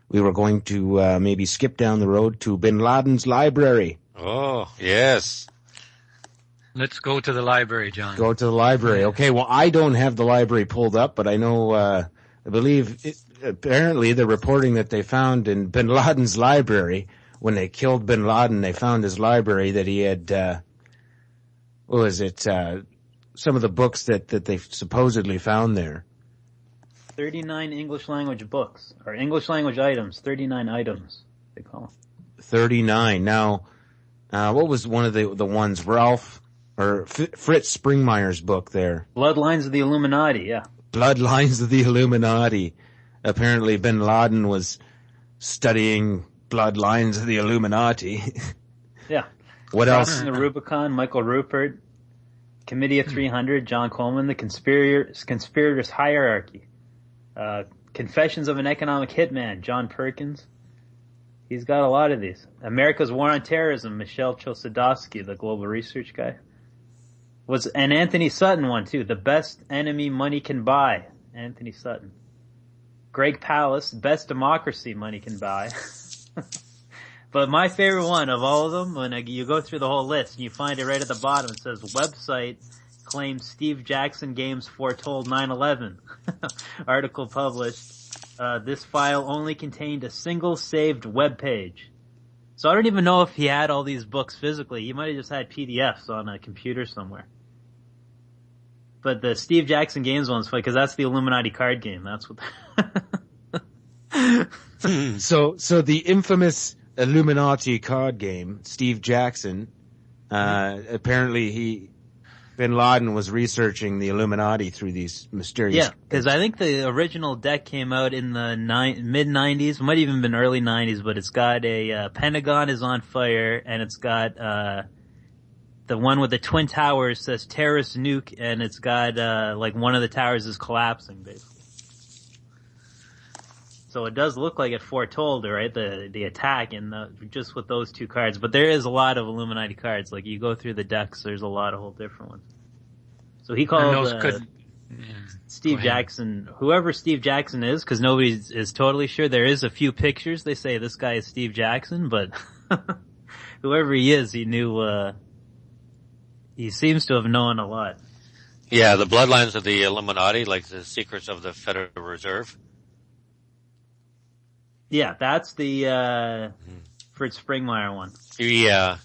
we were going to maybe skip down the road to bin Laden's library. Oh, yes. Let's go to the library, John. Go to the library. Okay, well, I don't have the library pulled up, but I know, I believe, apparently they're reporting that they found in bin Laden's library, when they killed bin Laden, they found his library that he had, some of the books that they supposedly found there. 39 English language books, or English language items, 39 items, they call them. 39. Now, what was one of the ones, Fritz Springmeier's book there? Bloodlines of the Illuminati, yeah. Bloodlines of the Illuminati. Apparently bin Laden was studying bloodlines of the Illuminati. Yeah. What else? Crossing the Rubicon, Michael Rupert, Committee of 300, John Coleman, The Conspirators Hierarchy, Confessions of an Economic Hitman, John Perkins. He's got a lot of these. America's War on Terrorism, Michel Chossudovsky, the global research guy. And Anthony Sutton one too, The Best Enemy Money Can Buy, Anthony Sutton. Greg Palast, Best Democracy Money Can Buy. But my favorite one of all of them, when you go through the whole list and you find it right at the bottom, it says website claims Steve Jackson games foretold 9/11. Article published. This file only contained a single saved web page. So I don't even know if he had all these books physically. He might have just had PDFs on a computer somewhere. But the Steve Jackson games one's funny because that's the Illuminati card game. That's what. So the infamous Illuminati card game, Steve Jackson, apparently bin Laden was researching the Illuminati through these mysterious... Yeah, because I think the original deck came out in the mid-90s, might even been early 90s, but it's got a Pentagon is on fire, and it's got the one with the Twin Towers says terrorist nuke, and it's got like one of the towers is collapsing, basically. So it does look like it foretold, right, the attack just with those two cards. But there is a lot of Illuminati cards. Like, you go through the decks, there's a lot of whole different ones. So he called Steve Jackson, whoever Steve Jackson is, because nobody is totally sure. There is a few pictures. They say this guy is Steve Jackson, but whoever he is, he knew, he seems to have known a lot. Yeah, the bloodlines of the Illuminati, like the secrets of the Federal Reserve. Yeah, that's the Fritz Springmeier one. Yeah.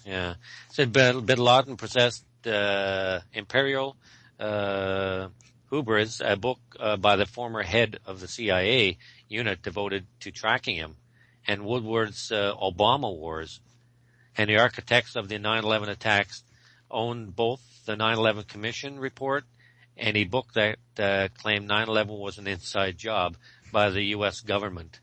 Said bin Laden possessed Imperial Hubris, a book by the former head of the CIA unit devoted to tracking him, and Woodward's Obama Wars. And the architects of the 9/11 attacks owned both the 9/11 Commission report and a book that claimed 9/11 was an inside job by the U.S. government.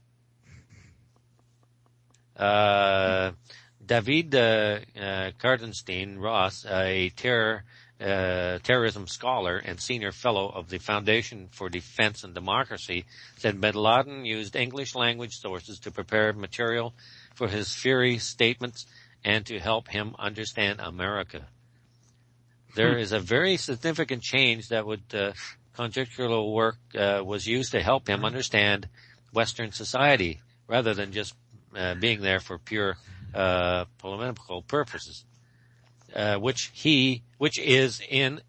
David Kardenstein Ross, a terrorism scholar and senior fellow of the Foundation for Defense and Democracy, said bin Laden used English language sources to prepare material for his fury statements and to help him understand America. There is a very significant change that conjectural work was used to help him understand Western society rather than just being there for pure polemical purposes, which is in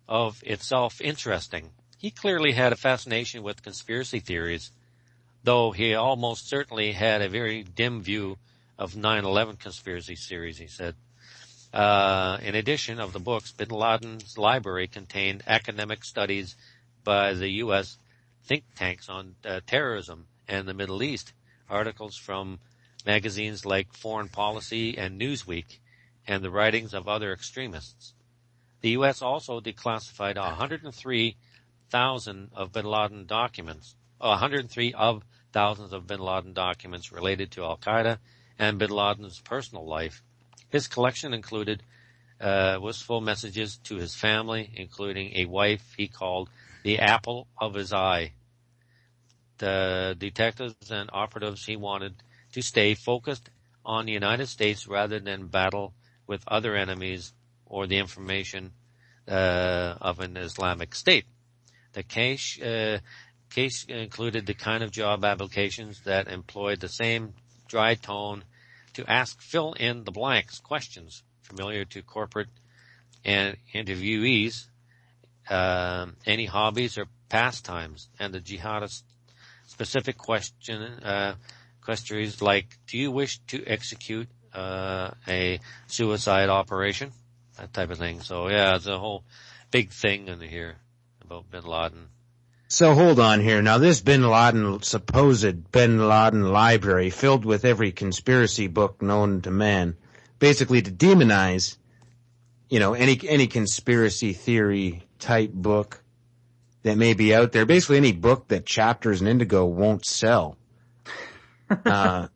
of itself interesting. He clearly had a fascination with conspiracy theories, though he almost certainly had a very dim view of 9/11 conspiracy theories, he said. In addition of the books, bin Laden's library contained academic studies by the U.S. think tanks on terrorism and the Middle East, articles from magazines like Foreign Policy and Newsweek, and the writings of other extremists. The U.S. also declassified 103,000 of bin Laden documents, 103 of thousands of bin Laden documents related to Al-Qaeda and bin Laden's personal life. His collection included wistful messages to his family, including a wife he called the apple of his eye. The detectives and operatives he wanted to stay focused on the United States rather than battle with other enemies or the information of an Islamic State. The cache case included the kind of job applications that employed the same dry tone to ask fill-in-the-blanks questions familiar to corporate and interviewees, any hobbies or pastimes, and the jihadist-specific questions like, do you wish to execute a suicide operation? That type of thing. So, yeah, it's a whole big thing in here about bin Laden. So hold on here. Now this supposed bin Laden library filled with every conspiracy book known to man, basically to demonize, any conspiracy theory type book that may be out there. Basically any book that Chapters and Indigo won't sell. Then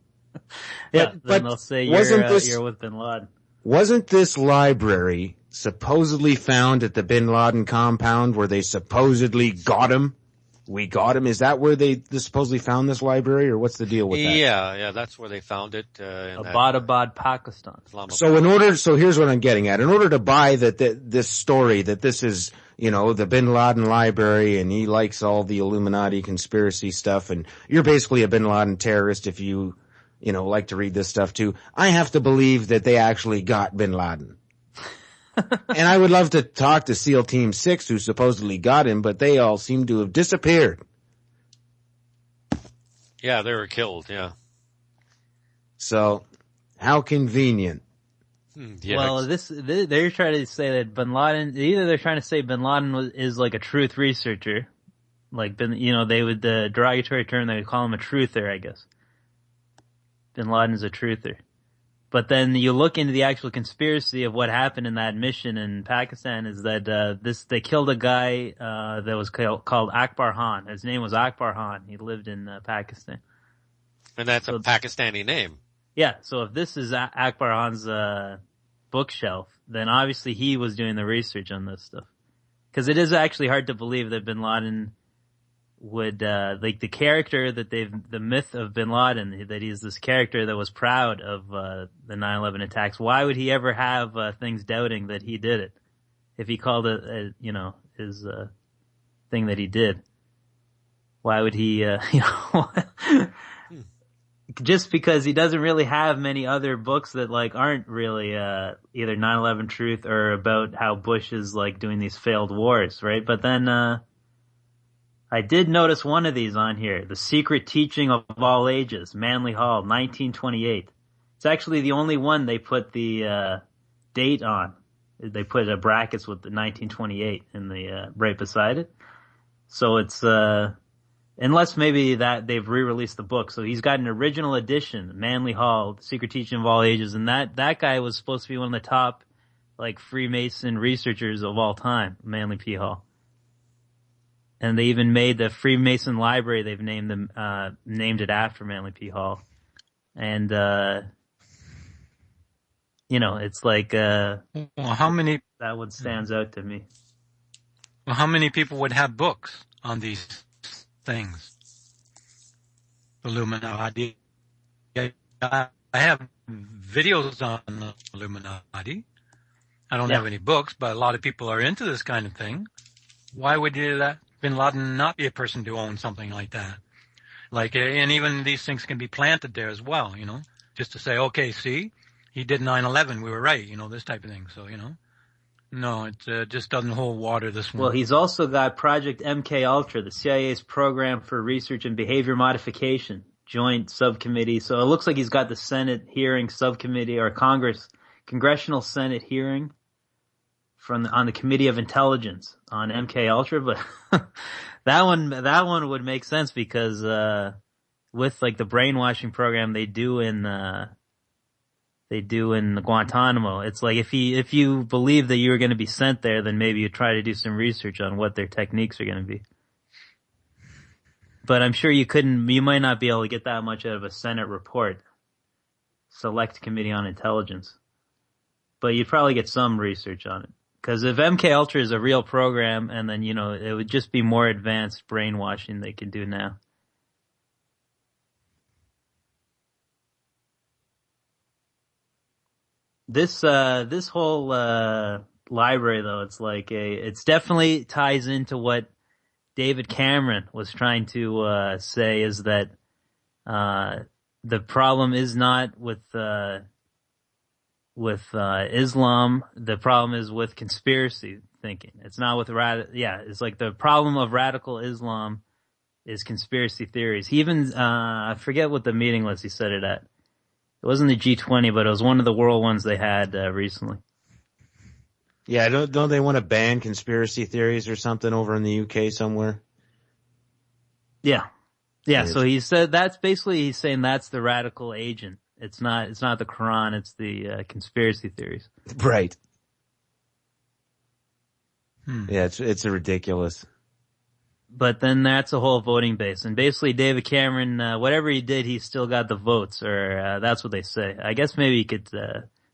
they'll say you're with bin Laden. Wasn't this library supposedly found at the bin Laden compound where they supposedly got him? We got him. Is that where they supposedly found this library, or what's the deal with that? Yeah, that's where they found it. Abbottabad, Pakistan. So here's what I'm getting at. In order to buy this story that this is, the bin Laden library and he likes all the Illuminati conspiracy stuff and you're basically a bin Laden terrorist if you, like to read this stuff too, I have to believe that they actually got bin Laden. And I would love to talk to SEAL Team 6 who supposedly got him, but they all seem to have disappeared. Yeah, they were killed, yeah. So, how convenient. Yeah. Well, they're trying to say that bin Laden, either they're trying to say bin Laden is like a truth researcher, like they would, the derogatory term, they would call him a truther, I guess. Bin Laden is a truther. But then you look into the actual conspiracy of what happened in that mission in Pakistan is that they killed a guy that was called Ahkbar Han. His name was Ahkbar Han. He lived in Pakistan. And that's a Pakistani name. Yeah, so if this is Ahkbar Han's bookshelf, then obviously he was doing the research on this stuff. Because it is actually hard to believe that bin Laden would, like the character that the myth of bin Laden, that he's this character that was proud of, the 9/11 attacks. Why would he ever have, things doubting that he did it? If he called it, his, thing that he did. Why would he, just because he doesn't really have many other books that aren't really, either 9/11 truth or about how Bush is doing these failed wars, right? But then, I did notice one of these on here, The Secret Teaching of All Ages, Manly Hall, 1928. It's actually the only one they put the date on. They put brackets with the 1928 in the right beside it. So it's unless maybe that they've re-released the book. So he's got an original edition, Manly Hall, The Secret Teaching of All Ages, and that guy was supposed to be one of the top Freemason researchers of all time, Manly P. Hall. And they even made the Freemason Library. They've named it after Manly P. Hall. And, it's how many, that one stands out to me. Well, how many people would have books on these things? Illuminati. I have videos on Illuminati. I don't have any books, but a lot of people are into this kind of thing. Why would bin Laden not be a person to own something like that? And even these things can be planted there as well, just to say, okay, see, he did 9/11, we were right, this type of thing. So, no, it just doesn't hold water, this one. Well, he's also got Project MK Ultra, the CIA's program for research and behavior modification, joint subcommittee. So it looks like he's got the Senate hearing subcommittee or Congressional Senate hearing on the Committee of Intelligence on MK Ultra, but that one would make sense because with the brainwashing program they do in Guantanamo, it's if you believe that you were going to be sent there, then maybe you try to do some research on what their techniques are going to be. But I'm sure you might not be able to get that much out of a Senate report, Select Committee on Intelligence, but you'd probably get some research on it. Because if MK Ultra is a real program, and then, it would just be more advanced brainwashing they can do now. This whole library, though, it's it's definitely ties into what David Cameron was trying to say is that the problem is not with Islam. The problem is with conspiracy thinking. It's not with it's like the problem of radical Islam is conspiracy theories. He even I forget what the meeting was he said it at. It wasn't the G20, but it was one of the world ones they had recently. Yeah, don't they want to ban conspiracy theories or something over in the UK somewhere? Yeah. So he said that's basically he's saying that's the radical agent. It's not the Quran. It's the conspiracy theories. Right. Yeah, it's ridiculous. But then that's a whole voting base, and basically David Cameron, whatever he did, he still got the votes, or that's what they say. I guess maybe he could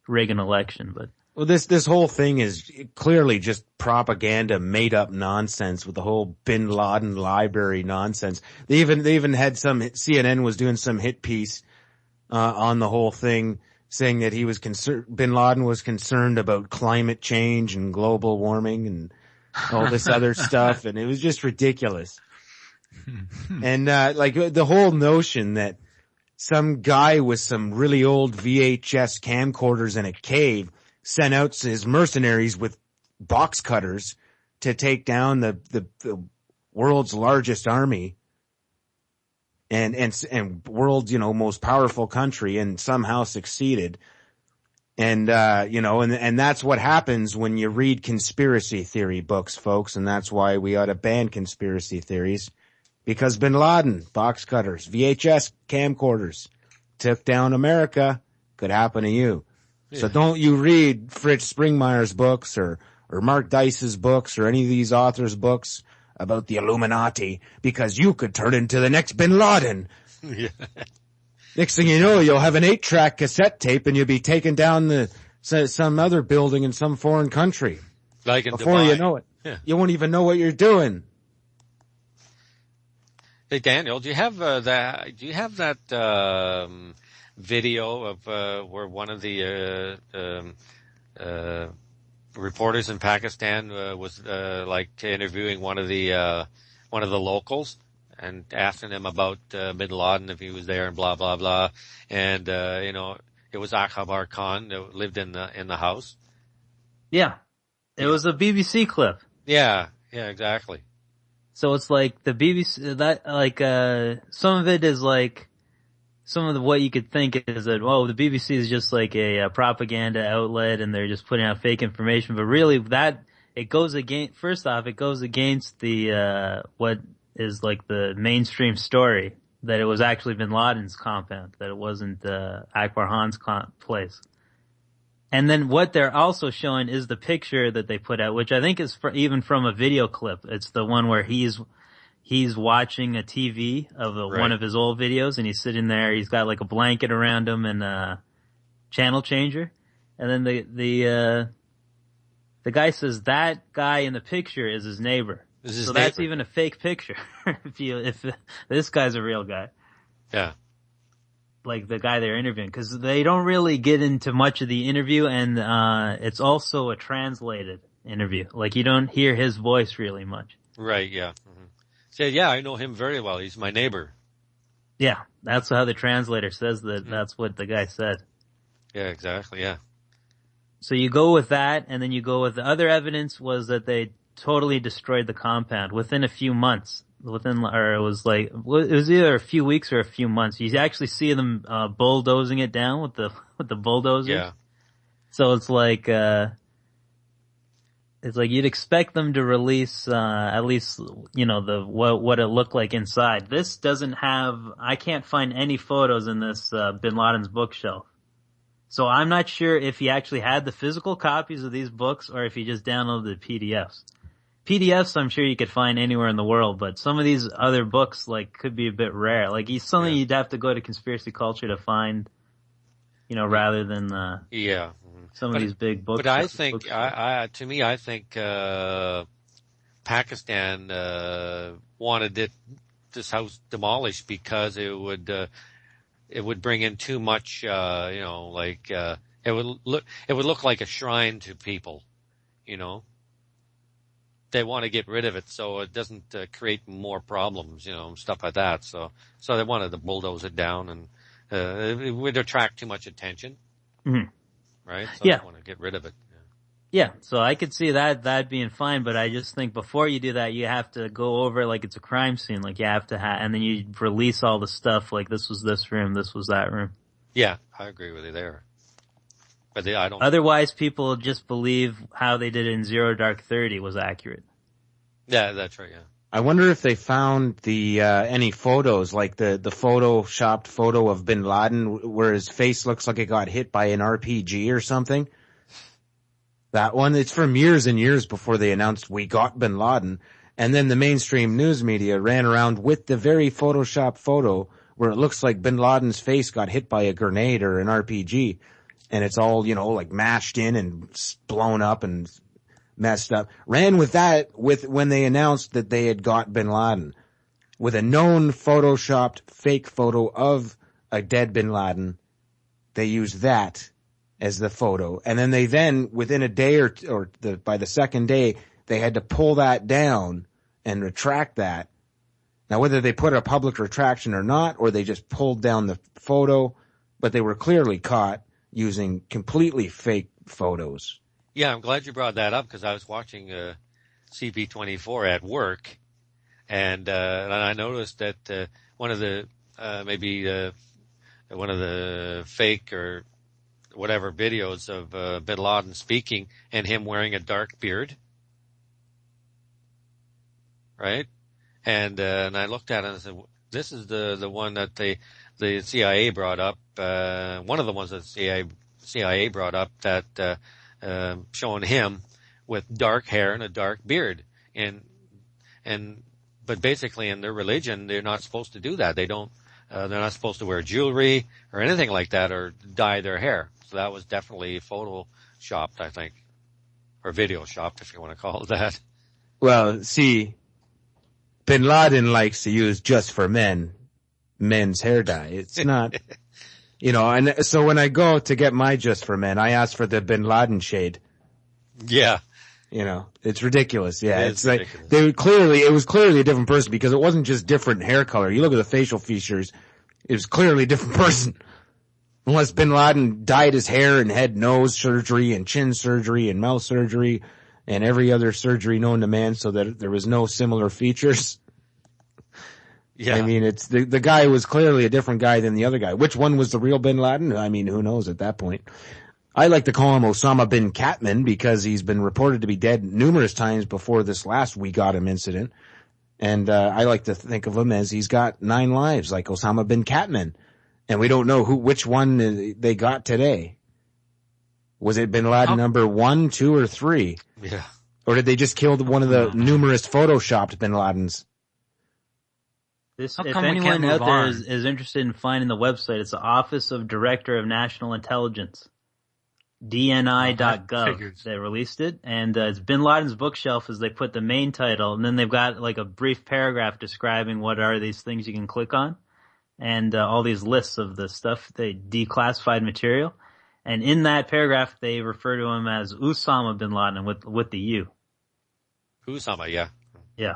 rig an election, but. Well, this whole thing is clearly just propaganda, made up nonsense with the whole Bin Laden library nonsense. They even had CNN was doing some hit piece, on the whole thing saying that Bin Laden was concerned about climate change and global warming and all this other stuff. And it was just ridiculous. And, like the whole notion that some guy with some really old VHS camcorders in a cave sent out his mercenaries with box cutters to take down the world's largest army and world's, most powerful country, and somehow succeeded. And, and that's what happens when you read conspiracy theory books, folks. And that's why we ought to ban conspiracy theories, because Bin Laden, box cutters, VHS camcorders took down America. Could happen to you. Yeah. So don't you read Fritz Springmeier's books or Mark Dice's books or any of these authors' books about the Illuminati, because you could turn into the next Bin Laden. Yeah. Next thing you know, you'll have an 8-track cassette tape and you'll be taking down some other building in some foreign country. Like in Before Dubai. you know it. Yeah. You won't even know what you're doing. Hey, Daniel, do you have that video of where one of the reporters in Pakistan was interviewing one of the locals and asking him about Bin Laden, if he was there, and blah blah blah, and it was Ahkbar Khan that lived in the house. Yeah, it was a BBC clip. Yeah, exactly. So it's like the BBC some of it is like. Some of what you could think is that, the BBC is just like a propaganda outlet and they're just putting out fake information. But really it goes against the, what is like the mainstream story, that it was actually Bin Laden's compound, that it wasn't, Ahkbar Han's place. And then what they're also showing is the picture that they put out, which I think is even from a video clip. It's the one where he's watching a TV of one of his old videos, and he's sitting there. He's got like a blanket around him and a channel changer. And then the guy says that guy in the picture is his neighbor. That's even a fake picture. if this guy's a real guy. Yeah. Like the guy they're interviewing, because they don't really get into much of the interview, and it's also a translated interview. Like you don't hear his voice really much. Right. Yeah. Said, yeah, I know him very well. He's my neighbor. Yeah, that's how the translator says that. Mm-hmm. That's what the guy said. Yeah, exactly. Yeah. So you go with that, and then you go with the other evidence was that they totally destroyed the compound within a few months. It was either a few weeks or a few months. You actually see them bulldozing it down with the bulldozers. Yeah. So it's like you'd expect them to release at least what it looked like inside. This doesn't have. I can't find any photos in this Bin Laden's bookshelf. So I'm not sure if he actually had the physical copies of these books or if he just downloaded the PDFs. PDFs I'm sure you could find anywhere in the world, but some of these other books could be a bit rare. Something you'd have to go to conspiracy culture to find, rather than some of these big books. But I think, I think Pakistan wanted this house demolished because it would bring in too much, it would look like a shrine to people, they want to get rid of it so it doesn't create more problems, stuff like that. So they wanted to bulldoze it down, and it would attract too much attention, right? So they want to get rid of it. Yeah, so I could see that being fine, but I just think before you do that, you have to go over like it's a crime scene, like you have to and then you release all the stuff, like this was this room, this was that room. Yeah, I agree with you there. But I don't. Otherwise, people just believe how they did it in Zero Dark 30 was accurate. Yeah, that's right. Yeah. I wonder if they found the any photos, like the photoshopped photo of Bin Laden, where his face looks like it got hit by an RPG or something. That one, it's from years and years before they announced we got Bin Laden. And then the mainstream news media ran around with the very photoshopped photo where it looks like Bin Laden's face got hit by a grenade or an RPG. And it's all, like mashed in and blown up and messed up. Ran with that when they announced that they had got Bin Laden. With a known photoshopped fake photo of a dead Bin Laden, they used that as the photo. And then within a day by the second day, they had to pull that down and retract that. Now, whether they put a public retraction or not, or they just pulled down the photo, but they were clearly caught using completely fake photos. Yeah, I'm glad you brought that up because I was watching CP24 at work, and I noticed that one of the fake or whatever videos of Bin Laden speaking and him wearing a dark beard, right? And I looked at it and I said, "This is the one that the CIA brought up. One of the ones that CIA brought up that showing him with dark hair and a dark beard, but basically in their religion they're not supposed to do that. They don't. They're not supposed to wear jewelry or anything like that or dye their hair. So that was definitely photoshopped, I think, or video shopped, if you want to call it that. Well, see, Bin Laden likes to use just for men's hair dye. It's not, and so when I go to get my just for men, I ask for the Bin Laden shade. Yeah. It's ridiculous. Yeah. It's ridiculous. Like, it was clearly a different person because it wasn't just different hair color. You look at the facial features, it was clearly a different person. Unless Bin Laden dyed his hair and had nose surgery and chin surgery and mouth surgery and every other surgery known to man so that there was no similar features. Yeah. I mean, it's the guy was clearly a different guy than the other guy. Which one was the real Bin Laden? I mean, who knows at that point? I like to call him Usama bin Catman because he's been reported to be dead numerous times before this last We Got Him incident. And I like to think of him as he's got 9 lives, like Usama bin Catman. And we don't know which one they got today. Was it Bin Laden number 1, 2, or 3? Yeah. Or did they just kill one of the numerous photoshopped Bin Ladens? If anyone out there is interested in finding the website, it's the Office of Director of National Intelligence. DNI.gov. They released it, and it's Bin Laden's bookshelf as they put the main title, and then they've got like a brief paragraph describing what are these things you can click on, and all these lists of the stuff, they declassified material, and in that paragraph they refer to him as Usama bin Laden with the U. Usama, yeah. Yeah.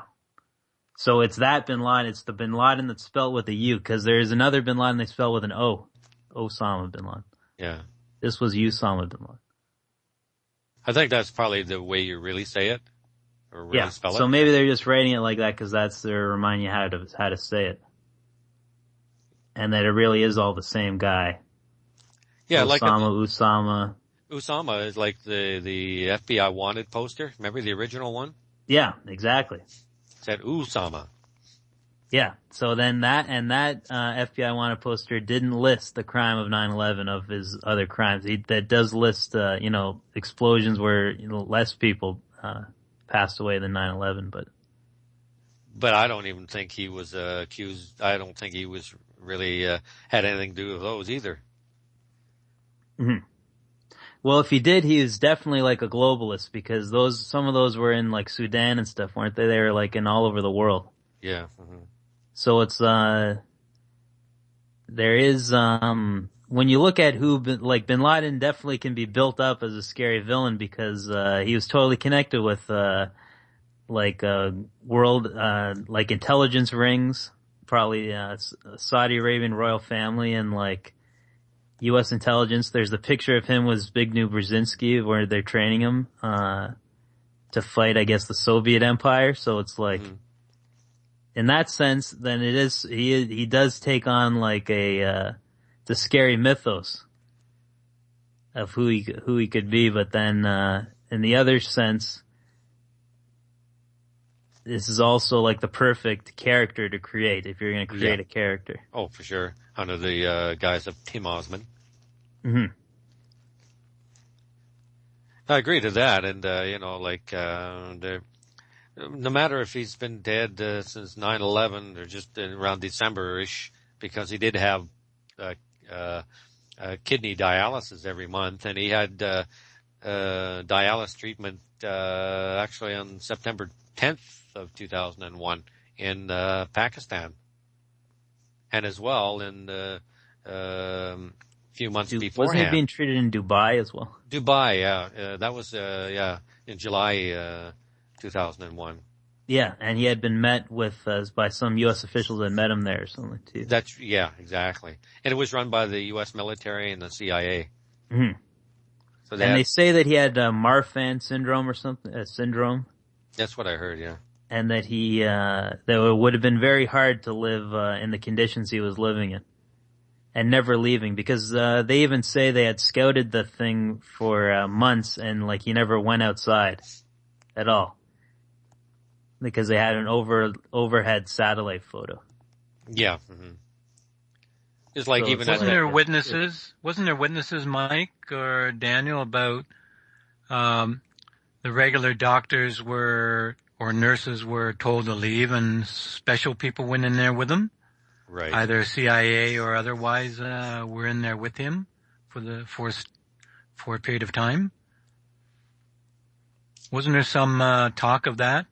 So it's that Bin Laden, it's the Bin Laden that's spelled with a U, because there's another Bin Laden they spell with an O. Osama bin Laden. Yeah. This was Usama bin Laden. I think that's probably the way you really say it, or really spell it. So maybe they're just writing it like that because that's to remind you how to say it, and that it really is all the same guy. Yeah, Usama. Usama is like the FBI wanted poster. Remember the original one? Yeah, exactly. It said Usama. Yeah. So then that FBI wanted poster didn't list the crime of 9/11 of his other crimes. That does list, explosions where less people passed away than 9/11, But I don't even think he was accused. I don't think he was really had anything to do with those either. Mm-hmm. Well, if he did, he was definitely like a globalist because some of those were in like Sudan and stuff, weren't they? They were like in all over the world. Yeah. Mm-hmm. So it's, there is, when you look at Bin Laden definitely can be built up as a scary villain because, he was totally connected with, world, like intelligence rings, probably, Saudi Arabian royal family and like U.S. intelligence. There's the picture of him with Zbigniew Brzezinski where they're training him, to fight, I guess, the Soviet Empire. So it's like, in that sense, then it is, he does take on like the scary mythos of who he could be. But then, in the other sense, this is also like the perfect character to create if you're going to create a character. Oh, for sure. Under the guise of Tim Osman. Mm-hmm. I agree to that. And, no matter if he's been dead since 9/11 or just around December-ish, because he did have kidney dialysis every month, and he had dialysis treatment actually on September 10th of 2001 in Pakistan, and as well in the few months beforehand. Wasn't he being treated in Dubai as well? Dubai, yeah. That was in July 2001. Yeah, and he had been met with by some U.S. officials that met him there or something too. Exactly. And it was run by the U.S. military and the CIA. Mm-hmm. So they say that he had Marfan syndrome or something. Syndrome. That's what I heard. Yeah. And that that it would have been very hard to live in the conditions he was living in, and never leaving, because they even say they had scouted the thing for months, and like he never went outside at all, because they had an overhead satellite photo. Yeah. Mm-hmm. It's like, so wasn't there witnesses? Wasn't there witnesses, Mike or Daniel, about the regular doctors or nurses were told to leave, and special people went in there with them? Right. Either CIA or otherwise were in there with him for a period of time. Wasn't there some talk of that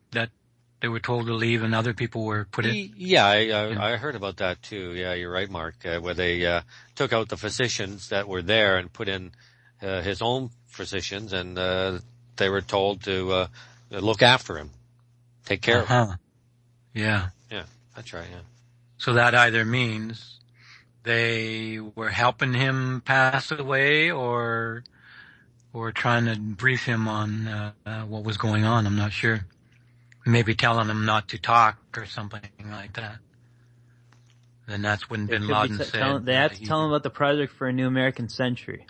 they were told to leave and other people were put in? Yeah, I heard about that too. Yeah, you're right, Mark. Where they took out the physicians that were there and put in his own physicians, and they were told to look after him, take care of him. Yeah. Yeah, that's right. Yeah. So that either means they were helping him pass away, or trying to brief him on what was going on. I'm not sure. Maybe telling him not to talk or something like that. Then that's when Bin Laden said... They have to tell him about the project for a new American century.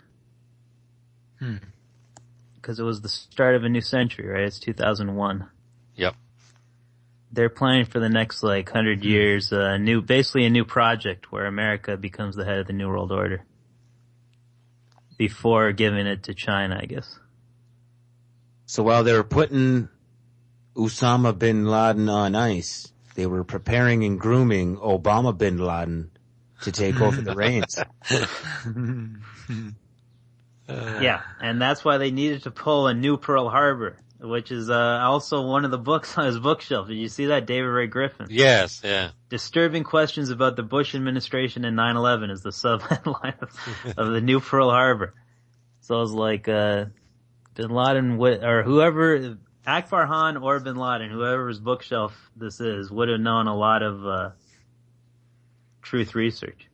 Because it was the start of a new century, right? It's 2001. Yep. They're planning for the next 100 years, basically a new project where America becomes the head of the New World Order. Before giving it to China, I guess. So while they were putting Usama bin Laden on ice, they were preparing and grooming Obama bin Laden to take over the reins. Yeah, and that's why they needed to pull a new Pearl Harbor, which is also one of the books on his bookshelf. Did you see that, David Ray Griffin? Yes, yeah. Disturbing questions about the Bush administration and 9/11 is the subheadline of the new Pearl Harbor. So I was like, Bin Laden or whoever, Ahkbar Han or Bin Laden, whoever's bookshelf this is, would have known a lot of truth research.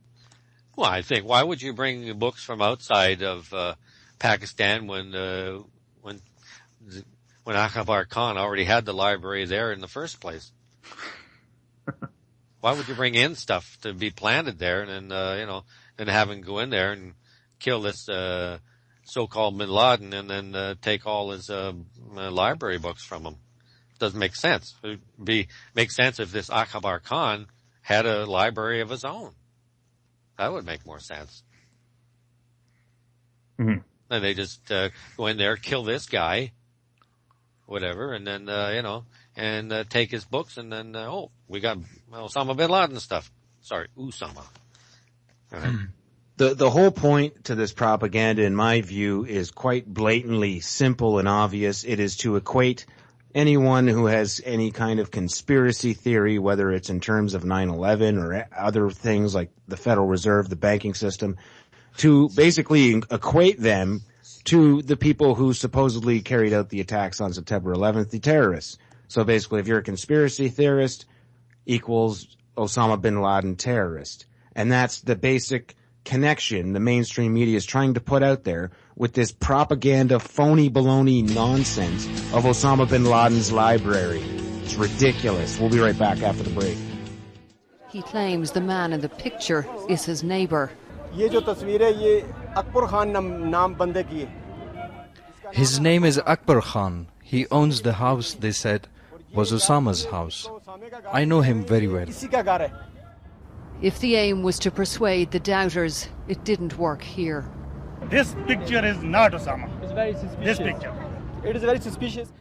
Well, I think, why would you bring books from outside of Pakistan when Ahkbar Khan already had the library there in the first place? Why would you bring in stuff to be planted there and then, and have him go in there and kill this so-called Bin Laden and then take all his library books from him? Doesn't make sense. It would make sense if this Ahkbar Khan had a library of his own. That would make more sense. Mm-hmm. And they just go in there, kill this guy, whatever, and then and take his books, and then we got Osama bin Laden stuff. Sorry, Usama. The whole point to this propaganda, in my view, is quite blatantly simple and obvious. It is to equate anyone who has any kind of conspiracy theory, whether it's in terms of 9/11 or other things like the Federal Reserve, the banking system, to basically equate them to the people who supposedly carried out the attacks on September 11th, the terrorists. So basically, if you're a conspiracy theorist, equals Osama bin Laden terrorist. And that's the basic connection the mainstream media is trying to put out there with this propaganda, phony baloney nonsense of Osama bin Laden's library. It's ridiculous. We'll be right back after the break. He claims the man in the picture is his neighbour. His name is Ahkbar Han. He owns the house they said was Osama's house. I know him very well. If the aim was to persuade the doubters, it didn't work here. This picture is not Osama. It's very suspicious. This picture. It is very suspicious.